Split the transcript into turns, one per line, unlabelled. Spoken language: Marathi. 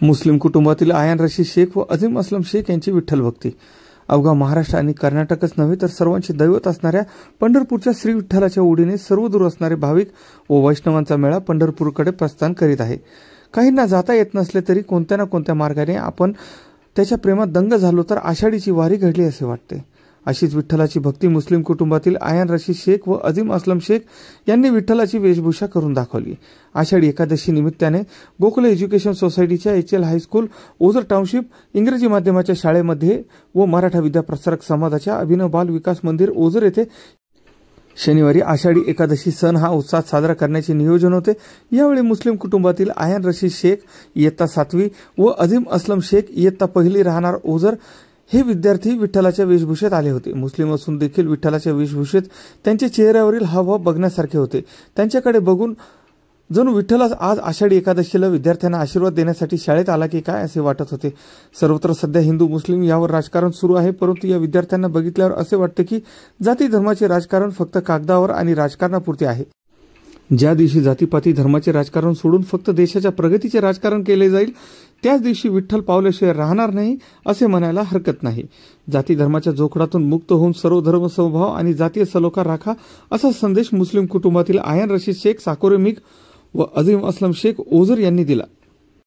मुस्लिम कुटुंबातील आयान रशीद शेख व अझीम असलम शेख यांची विठ्ठल भक्ती. अवघा महाराष्ट्र आणि कर्नाटकच नव्हे तर सर्वांचे दैवत असणाऱ्या पंढरपूरच्या श्री विठ्ठलाच्या ओढीने सर्वदूर असणारे भाविक व वैष्णवांचा मेळा पंढरपूरकडे प्रस्थान करीत आहे. काहींना जाता येत नसले तरी कोणत्या ना कोणत्या मार्गाने आपण त्याच्या प्रेमात दंग झालो तर आषाढीची वारी घडली असे वाटते. अशीच विठ्ठलाची भक्ती मुस्लिम कुटुंबातील आयान रशीद शेख व अझीम असलम शेख यांनी विठ्ठलाची वेशभूषा करून दाखवली. आषाढी एकादशी निमित्ताने गोकुल एज्युकेशन सोसायटीच्या HL हायस्कूल ओझर टाउनशिप इंग्रजी माध्यमाच्या शाळेमध्ये व मराठा विद्याप्रसारक समाजाच्या अभिनव बाल विकास मंदिर ओझर येथे शनिवारी आषाढी एकादशी सण हा उत्साहात साजरा करण्याचे नियोजन होते. यावेळी मुस्लिम कुटुंबातील आयान रशीद शेख इयत्ता 7वी व अझीम असलम शेख इयत्ता 1ली राहणार ओझर हे विद्यार्थी विठ्ठलाच्या वेशभूषेत आले होते. मुस्लिम असून देखील विठ्ठलाच्या वेशभूषेत त्यांच्या चेहऱ्यावरील हावभाव बघण्यासारखे होते. त्यांच्याकडे बघून जणू विठ्ठलाच आज आषाढी एकादशीला विद्यार्थ्यांना आशीर्वाद देण्यासाठी शाळेत आला की काय असे वाटत होते. सर्वत्र सध्या हिंदू मुस्लिम यावर राजकारण सुरू आहे, परंतु या विद्यार्थ्यांना बघितल्यावर असे वाटते की जाती धर्माचे राजकारण फक्त कागदावर आणि राजकारणापुरते आहे. ज्या दिवशी जातीपाती धर्माचे राजकारण सोडून फक्त देशाच्या प्रगतीचे राजकारण केले जाईल त्याच दिवशी विठ्ठल पावल्याशिवाय राहणार नाही असे म्हणायला हरकत नाही. जाती धर्माच्या जोखडातून मुक्त होऊन सर्व धर्म समभाव आणि जातीय सलोखा राखा असा संदेश मुस्लिम कुटुंबातील आयान रशीद शेख साकोरे मिग व अझीम असलम शेख ओझर यांनी दिला.